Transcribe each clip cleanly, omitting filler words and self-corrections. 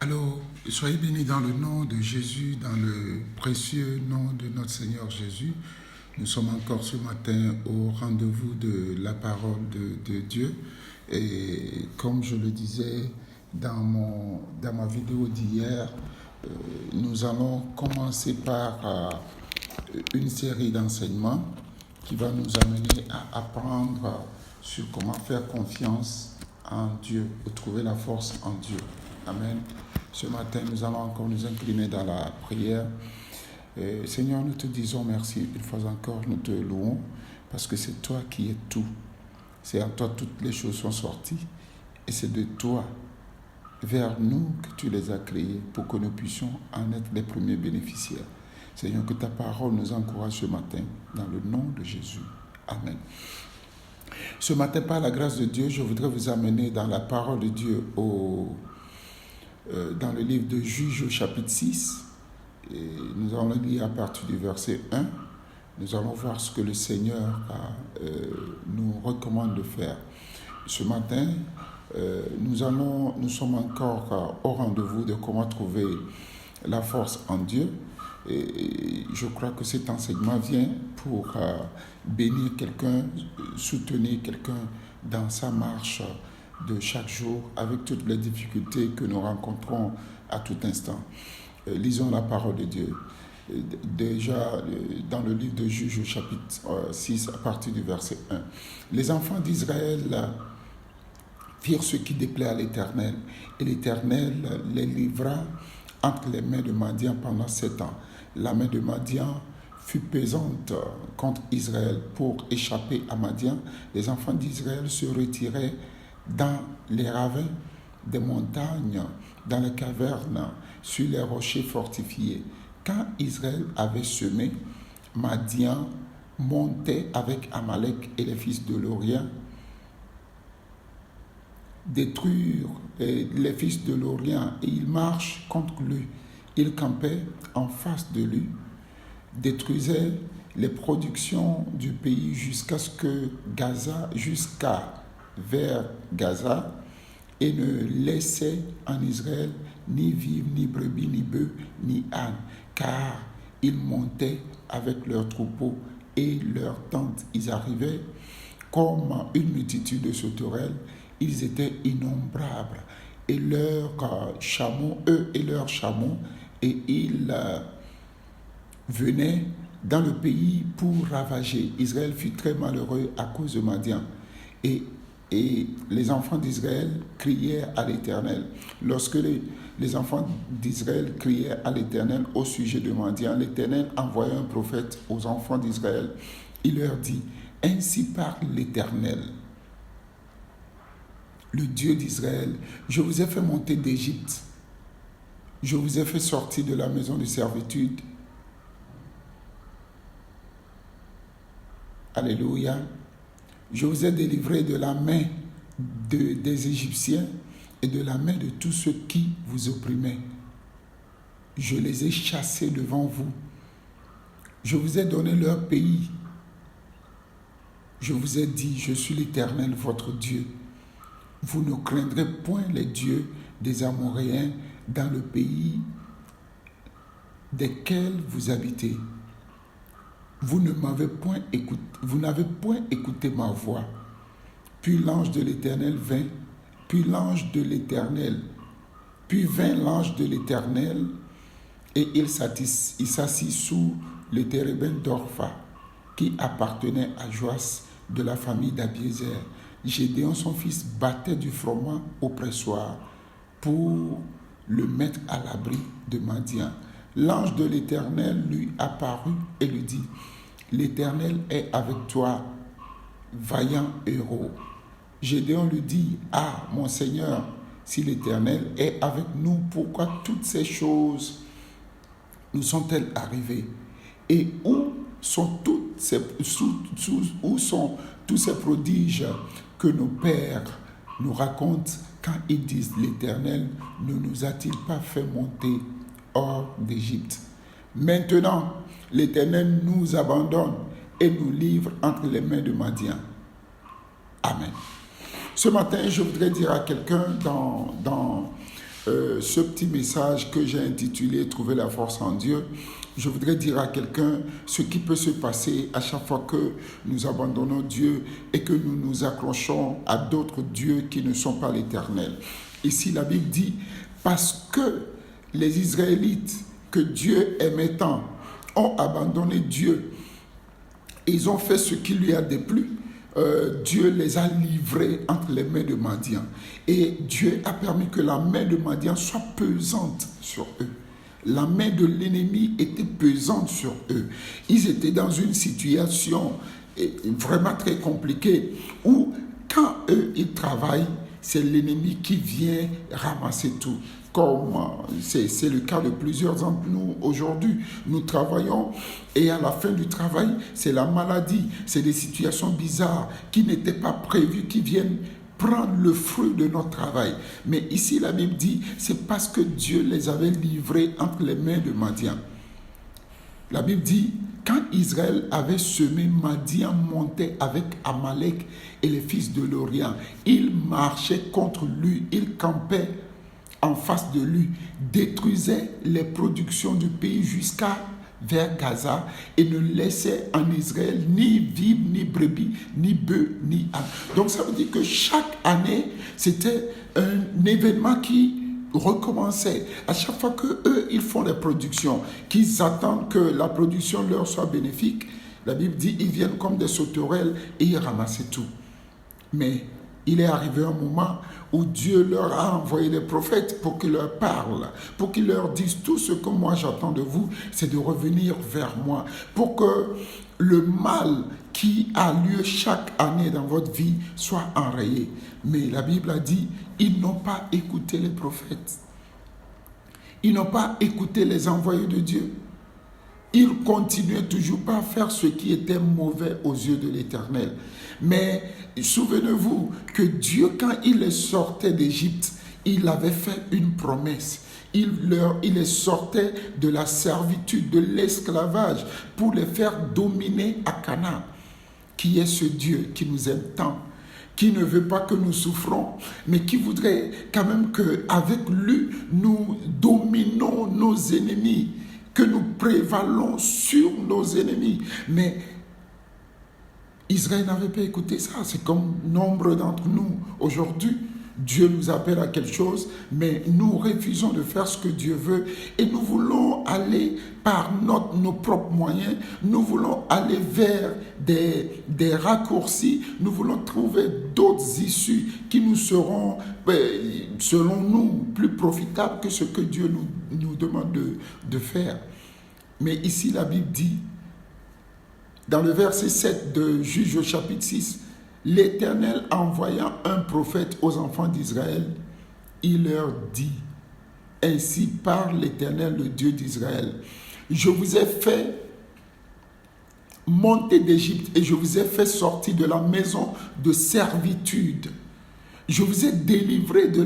Alors, soyez bénis dans le nom de Jésus, dans le précieux nom de notre Seigneur Jésus. Nous sommes encore ce matin au rendez-vous de la parole de Dieu. Et comme je le disais dans ma vidéo d'hier, nous allons commencer par une série d'enseignements qui va nous amener à apprendre sur comment faire confiance en Dieu, ou trouver la force en Dieu. Amen. Ce matin, nous allons encore nous incliner dans la prière. Seigneur, nous te disons merci une fois encore, nous te louons, parce que c'est toi qui es tout. C'est en toi toutes les choses sont sorties, et c'est de toi, vers nous, que tu les as créées, pour que nous puissions en être les premiers bénéficiaires. Seigneur, que ta parole nous encourage ce matin, dans le nom de Jésus. Amen. Ce matin, par la grâce de Dieu, je voudrais vous amener dans la parole de Dieu dans le livre de Juges au chapitre 6. Et nous allons lire à partir du verset 1. Nous allons voir ce que le Seigneur nous recommande de faire. Ce matin, nous sommes encore au rendez-vous de comment trouver la force en Dieu. Et je crois que cet enseignement vient pour bénir quelqu'un, soutenir quelqu'un dans sa marche de chaque jour avec toutes les difficultés que nous rencontrons à tout instant. Lisons la parole de Dieu. Déjà, dans le livre de Juges, chapitre 6, à partir du verset 1. Les enfants d'Israël firent ce qui déplaît à l'Éternel, et l'Éternel les livra entre les mains de Madian pendant 7 ans. La main de Madian fut pesante contre Israël. Pour échapper à Madian, les enfants d'Israël se retiraient dans les ravins des montagnes, dans les cavernes, sur les rochers fortifiés. Quand Israël avait semé, Madian montait avec Amalek et les fils de l'Orient, détruire les fils de l'Orient, et ils marchent contre lui. Ils campaient en face de lui, détruisaient les productions du pays jusqu'à vers Gaza, et ne laissaient en Israël ni vivre, ni brebis, ni bœufs, ni ânes, car ils montaient avec leurs troupeaux et leurs tentes. Ils arrivaient comme une multitude de sauterelles, ils étaient innombrables, et leurs chameaux, et ils venaient dans le pays pour ravager. Israël fut très malheureux à cause de Madian. Et les enfants d'Israël criaient à l'Éternel. Lorsque les enfants d'Israël criaient à l'Éternel au sujet de Madian, l'Éternel envoya un prophète aux enfants d'Israël. Il leur dit, « Ainsi parle l'Éternel, le Dieu d'Israël, je vous ai fait monter d'Égypte, je vous ai fait sortir de la maison de servitude. » Alléluia. Je vous ai délivré de la main des Égyptiens et de la main de tous ceux qui vous opprimaient. Je les ai chassés devant vous. Je vous ai donné leur pays. Je vous ai dit, je suis l'Éternel, votre Dieu. Vous ne craindrez point les dieux des Amoréens dans le pays desquels vous habitez. Vous n'avez point écouté ma voix. Puis l'ange de l'Éternel vint, puis vint l'ange de l'Éternel, et il s'assit sous le térébinthe d'Orpha, qui appartenait à Joas de la famille d'Abiézer. Gédéon, son fils, battait du froment au pressoir pour le mettre à l'abri de Madian. L'ange de l'Éternel lui apparut et lui dit, « L'Éternel est avec toi, vaillant héros. » Gédéon lui dit, « Ah, mon Seigneur, si l'Éternel est avec nous, pourquoi toutes ces choses nous sont-elles arrivées? Et où sont tous ces prodiges que nos pères nous racontent quand ils disent, l'Éternel ne nous a-t-il pas fait monter hors d'Égypte? Maintenant, l'Éternel nous abandonne et nous livre entre les mains de Madian. » Amen. Ce matin, je voudrais dire à quelqu'un dans ce petit message que j'ai intitulé « Trouver la force en Dieu », je voudrais dire à quelqu'un ce qui peut se passer à chaque fois que nous abandonnons Dieu et que nous nous accrochons à d'autres dieux qui ne sont pas l'Éternel. Ici, la Bible dit « Parce que les Israélites que Dieu aimait tant ont abandonné Dieu, ils ont fait ce qui lui a déplu. Dieu les a livrés entre les mains de Madian. Et Dieu a permis que la main de Madian soit pesante sur eux. La main de l'ennemi était pesante sur eux. Ils étaient dans une situation vraiment très compliquée où quand eux, ils travaillent, c'est l'ennemi qui vient ramasser tout. Comme c'est le cas de plusieurs d'entre nous aujourd'hui. Nous travaillons et à la fin du travail, c'est la maladie, c'est des situations bizarres qui n'étaient pas prévues, qui viennent prendre le fruit de notre travail. Mais ici, la Bible dit, c'est parce que Dieu les avait livrés entre les mains de Madian. La Bible dit, quand Israël avait semé, Madian montait avec Amalek et les fils de l'Orient. Il marchait contre lui, il campait en face de lui, détruisait les productions du pays jusqu'à vers Gaza et ne laissait en Israël ni vivre, ni brebis, ni bœufs, ni ânes. Donc ça veut dire que chaque année, c'était un événement qui recommençait. À chaque fois qu'eux, ils font des productions, qu'ils attendent que la production leur soit bénéfique, la Bible dit, ils viennent comme des sauterelles et ils ramassaient tout. Mais il est arrivé un moment où Dieu leur a envoyé des prophètes pour qu'ils leur parlent, pour qu'ils leur disent tout ce que moi j'attends de vous, c'est de revenir vers moi, pour que le mal qui a lieu chaque année dans votre vie soit enrayé. Mais la Bible a dit, ils n'ont pas écouté les prophètes. Ils n'ont pas écouté les envoyés de Dieu. Ils continuaient toujours pas à faire ce qui était mauvais aux yeux de l'Éternel. Mais souvenez-vous que Dieu, quand il les sortait d'Égypte, il avait fait une promesse. Il les sortait de la servitude, de l'esclavage, pour les faire dominer à Canaan, qui est ce Dieu qui nous aime tant, qui ne veut pas que nous souffrons, mais qui voudrait quand même qu'avec lui, nous dominons nos ennemis, que nous prévalons sur nos ennemis. Mais Israël n'avait pas écouté ça. C'est comme nombre d'entre nous aujourd'hui. Dieu nous appelle à quelque chose, mais nous refusons de faire ce que Dieu veut et nous voulons aller par nos propres moyens, nous voulons aller vers des raccourcis, nous voulons trouver d'autres issues qui nous seront, selon nous, plus profitables que ce que Dieu nous demande de faire. Mais ici, la Bible dit, dans le verset 7 de Juge au chapitre 6, l'Éternel envoyant un prophète aux enfants d'Israël, il leur dit, ainsi parle l'Éternel, le Dieu d'Israël, je vous ai fait monter d'Égypte et je vous ai fait sortir de la maison de servitude. Je vous ai délivré de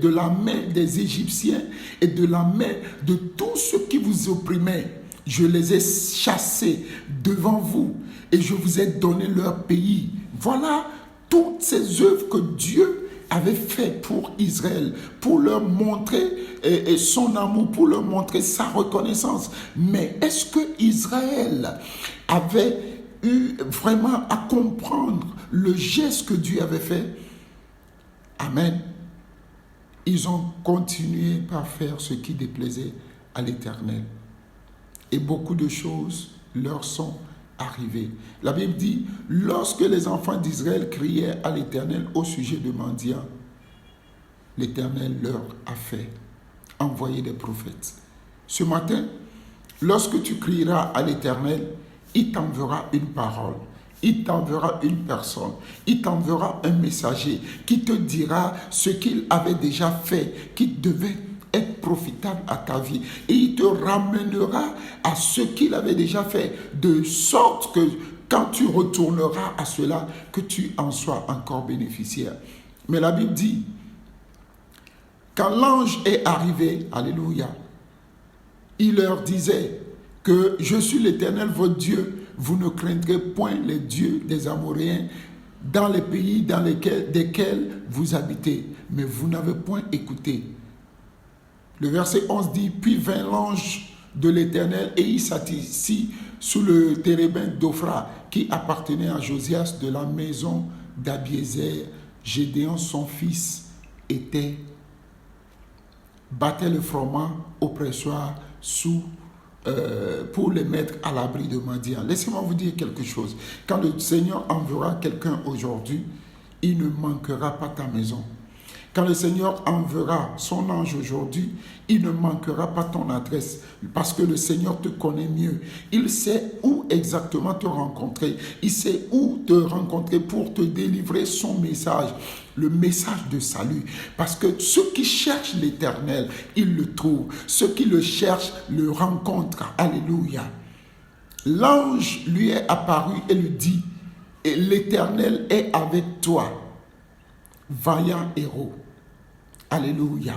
la main des Égyptiens et de la main de tous ceux qui vous opprimaient. Je les ai chassés devant vous et je vous ai donné leur pays. Voilà toutes ces œuvres que Dieu avait faites pour Israël, pour leur montrer son amour, pour leur montrer sa reconnaissance. Mais est-ce que Israël avait eu vraiment à comprendre le geste que Dieu avait fait? Amen. Ils ont continué par faire ce qui déplaisait à l'Éternel. Et beaucoup de choses leur sont arrivées. La Bible dit, lorsque les enfants d'Israël criaient à l'Éternel au sujet de Madian, l'Éternel leur a fait envoyer des prophètes. Ce matin, lorsque tu crieras à l'Éternel, il t'enverra une parole. Il t'enverra une personne, il t'enverra un messager qui te dira ce qu'il avait déjà fait, qui devait être profitable à ta vie. Et il te ramènera à ce qu'il avait déjà fait, de sorte que quand tu retourneras à cela, que tu en sois encore bénéficiaire. Mais la Bible dit, quand l'ange est arrivé, alléluia, il leur disait que je suis l'Éternel, votre Dieu. Vous ne craindrez point les dieux des Amoréens dans les pays desquels vous habitez. Mais vous n'avez point écouté. Le verset 11 dit, puis vint l'ange de l'Éternel et il s'assit sous le térébin d'Ophra qui appartenait à Josias de la maison d'Abiézer. Gédéon, son fils, battait le froment au pressoir pour les mettre à l'abri de Madian. Laissez-moi vous dire quelque chose. Quand le Seigneur enverra quelqu'un aujourd'hui, il ne manquera pas ta maison. Quand le Seigneur enverra son ange aujourd'hui, il ne manquera pas ton adresse parce que le Seigneur te connaît mieux. Il sait où exactement te rencontrer. Il sait où te rencontrer pour te délivrer son message, le message de salut. Parce que ceux qui cherchent l'Éternel, ils le trouvent. Ceux qui le cherchent le rencontrent. Alléluia. L'ange lui est apparu et lui dit, et l'Éternel est avec toi, vaillant héros. Alléluia.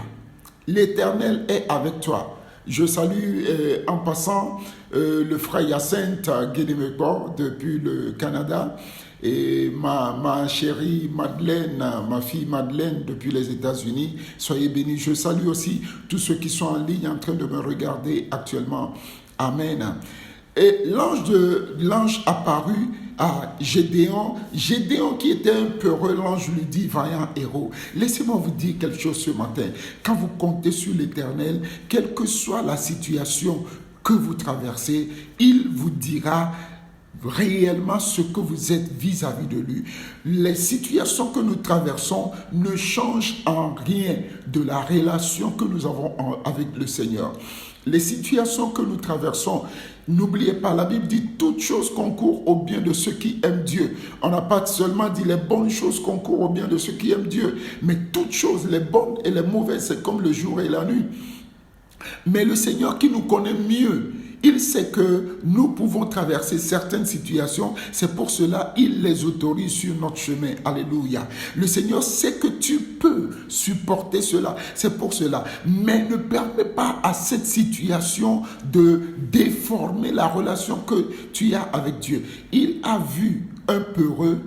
L'Éternel est avec toi. Je salue en passant le frère Hyacinthe Guédémecor depuis le Canada et ma chérie Madeleine, ma fille Madeleine depuis les États-Unis. Soyez bénis. Je salue aussi tous ceux qui sont en ligne en train de me regarder actuellement. Amen. Et l'ange apparut à Gédéon. Gédéon qui était un peureux, l'ange lui dit, vaillant héros. Laissez-moi vous dire quelque chose ce matin. Quand vous comptez sur l'Éternel, quelle que soit la situation que vous traversez, il vous dira réellement ce que vous êtes vis-à-vis de lui. Les situations que nous traversons ne changent en rien de la relation que nous avons avec le Seigneur. Les situations que nous traversons, n'oubliez pas, la Bible dit toutes choses concourent au bien de ceux qui aiment Dieu. On n'a pas seulement dit les bonnes choses concourent au bien de ceux qui aiment Dieu, mais toutes choses, les bonnes et les mauvaises, c'est comme le jour et la nuit. Mais le Seigneur qui nous connaît mieux, il sait que nous pouvons traverser certaines situations. C'est pour cela qu'il les autorise sur notre chemin. Alléluia. Le Seigneur sait que tu peux supporter cela. C'est pour cela. Mais ne permets pas à cette situation de déformer la relation que tu as avec Dieu. Il a vu un peureux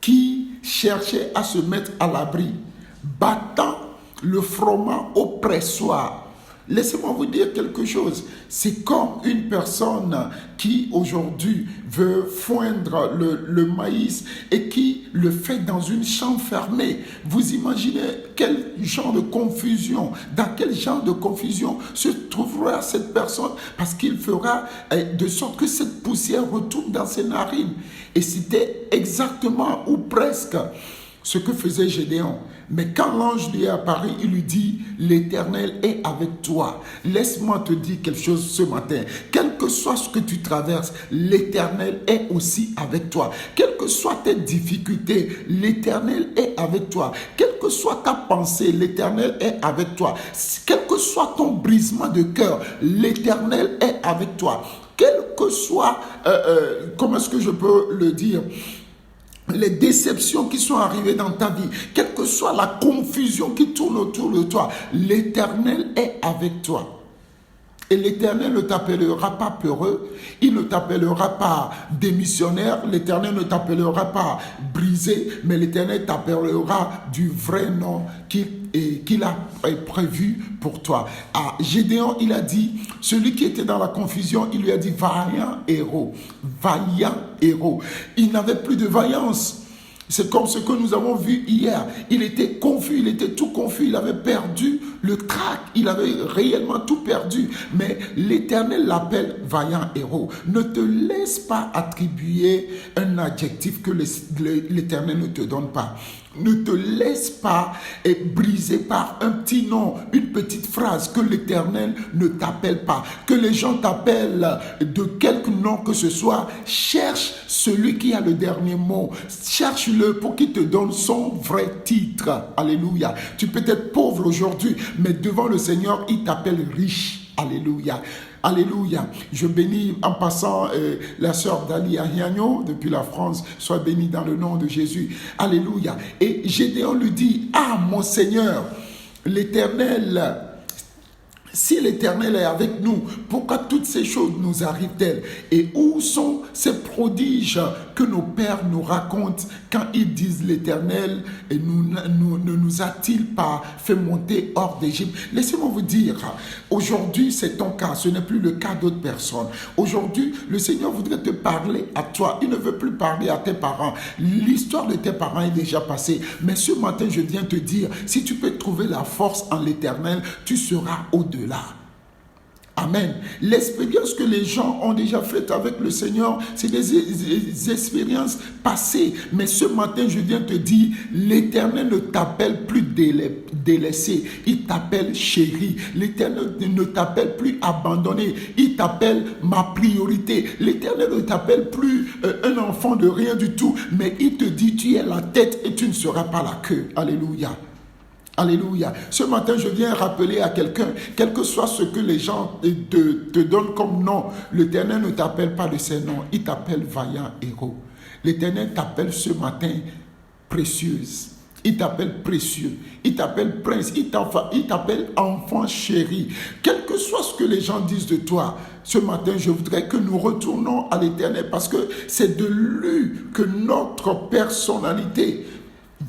qui cherchait à se mettre à l'abri, battant le froment au pressoir. Laissez-moi vous dire quelque chose. C'est comme une personne qui aujourd'hui veut foindre le maïs et qui le fait dans une chambre fermée. Vous imaginez quel genre de confusion, dans quel genre de confusion se trouvera cette personne parce qu'il fera de sorte que cette poussière retourne dans ses narines. Et c'était exactement ou presque ce que faisait Gédéon. Mais quand l'ange lui est apparu, il lui dit, l'Éternel est avec toi. Laisse-moi te dire quelque chose ce matin. Quel que soit ce que tu traverses, l'Éternel est aussi avec toi. Quelles que soient tes difficultés, l'Éternel est avec toi. Quelle que soit ta pensée, l'Éternel est avec toi. Quel que soit ton brisement de cœur, l'Éternel est avec toi. Quel que soit, comment est-ce que je peux le dire, les déceptions qui sont arrivées dans ta vie, quelle que soit la confusion qui tourne autour de toi, l'Éternel est avec toi. Et l'Éternel ne t'appellera pas peureux, il ne t'appellera pas démissionnaire, l'Éternel ne t'appellera pas brisé, mais l'Éternel t'appellera du vrai nom qu'il a prévu pour toi. À Gédéon, il a dit, celui qui était dans la confusion, il lui a dit, vaillant héros, vaillant héros. Il n'avait plus de vaillance. C'est comme ce que nous avons vu hier. Il était confus, il était tout confus, il avait perdu le trac, il avait réellement tout perdu. Mais l'Éternel l'appelle vaillant héros. Ne te laisse pas attribuer un adjectif que l'Éternel ne te donne pas. Ne te laisse pas être brisé par un petit nom, une petite phrase que l'Éternel ne t'appelle pas. Que les gens t'appellent de quelque nom que ce soit. Cherche celui qui a le dernier mot. Cherche-le pour qu'il te donne son vrai titre. Alléluia. Tu peux être pauvre aujourd'hui, mais devant le Seigneur, il t'appelle riche. Alléluia. Alléluia. Je bénis en passant la sœur Dali Ahiagno depuis la France. Sois bénie dans le nom de Jésus. Alléluia. Et Gédéon lui dit, ah mon Seigneur, l'Éternel Si l'Éternel est avec nous, pourquoi toutes ces choses nous arrivent-elles? Et où sont ces prodiges que nos pères nous racontent quand ils disent l'Éternel ne nous a-t-il pas fait monter hors d'Égypte? Laissez-moi vous dire, aujourd'hui c'est ton cas, ce n'est plus le cas d'autres personnes. Aujourd'hui, le Seigneur voudrait te parler à toi. Il ne veut plus parler à tes parents. L'histoire de tes parents est déjà passée. Mais ce matin, je viens te dire, si tu peux trouver la force en l'Éternel, tu seras au-delà. Amen. L'expérience que les gens ont déjà faite avec le Seigneur, c'est des expériences passées. Mais ce matin, je viens te dire, l'Éternel ne t'appelle plus délaissé. Il t'appelle chéri. L'Éternel ne t'appelle plus abandonné. Il t'appelle ma priorité. L'Éternel ne t'appelle plus un enfant de rien du tout. Mais il te dit, tu es la tête et tu ne seras pas la queue. Alléluia. Alléluia. Ce matin, je viens rappeler à quelqu'un, quel que soit ce que les gens te donnent comme nom, l'Éternel ne t'appelle pas de ces noms, il t'appelle vaillant héros. L'Éternel t'appelle ce matin précieuse. Il t'appelle précieux, il t'appelle prince, il t'appelle enfant chéri. Quel que soit ce que les gens disent de toi, ce matin, je voudrais que nous retournons à l'Éternel parce que c'est de lui que notre personnalité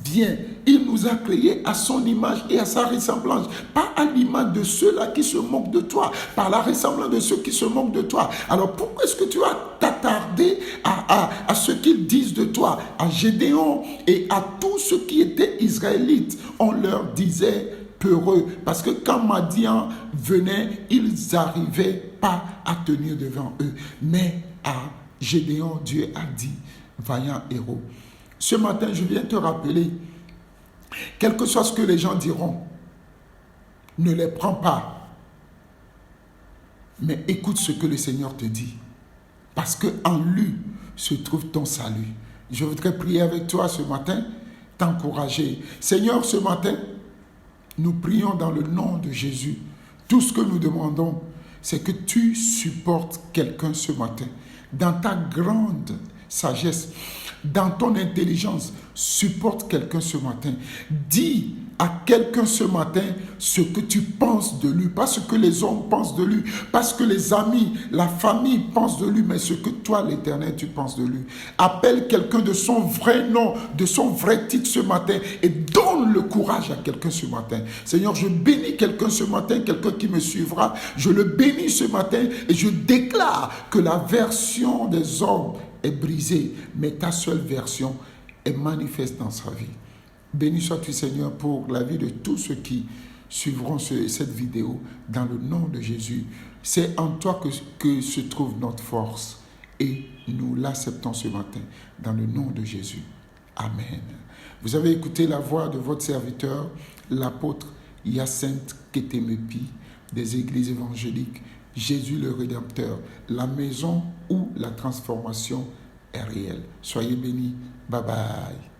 vient. Il nous a créés à son image et à sa ressemblance. Pas à l'image de ceux-là qui se moquent de toi. Par la ressemblance de ceux qui se moquent de toi. Alors pourquoi est-ce que tu vas t'attarder à ce qu'ils disent de toi? À Gédéon et à tous ceux qui étaient israélites, on leur disait peureux. Parce que quand Madian venait, ils n'arrivaient pas à tenir devant eux. Mais à Gédéon, Dieu a dit, vaillant héros. Ce matin, je viens te rappeler, quel que soit ce que les gens diront, ne les prends pas. Mais écoute ce que le Seigneur te dit. Parce qu'en lui se trouve ton salut. Je voudrais prier avec toi ce matin, t'encourager. Seigneur, ce matin, nous prions dans le nom de Jésus. Tout ce que nous demandons, c'est que tu supportes quelqu'un ce matin. Dans ta grande sagesse, dans ton intelligence, supporte quelqu'un ce matin. Dis à quelqu'un ce matin ce que tu penses de lui, pas ce que les hommes pensent de lui, pas ce que les amis, la famille pensent de lui, mais ce que toi, l'Éternel, tu penses de lui. Appelle quelqu'un de son vrai nom, de son vrai titre ce matin et donne le courage à quelqu'un ce matin. Seigneur, je bénis quelqu'un ce matin, quelqu'un qui me suivra, je le bénis ce matin et je déclare que la version des hommes est brisée, mais ta seule version est manifeste dans sa vie. Béni sois-tu, Seigneur, pour la vie de tous ceux qui suivront cette vidéo dans le nom de Jésus. C'est en toi que se trouve notre force et nous l'acceptons ce matin dans le nom de Jésus. Amen. Vous avez écouté la voix de votre serviteur, l'apôtre Hyacinthe Ketemepi des églises évangéliques Jésus le Rédempteur, la maison où la transformation est réelle. Soyez bénis. Bye bye.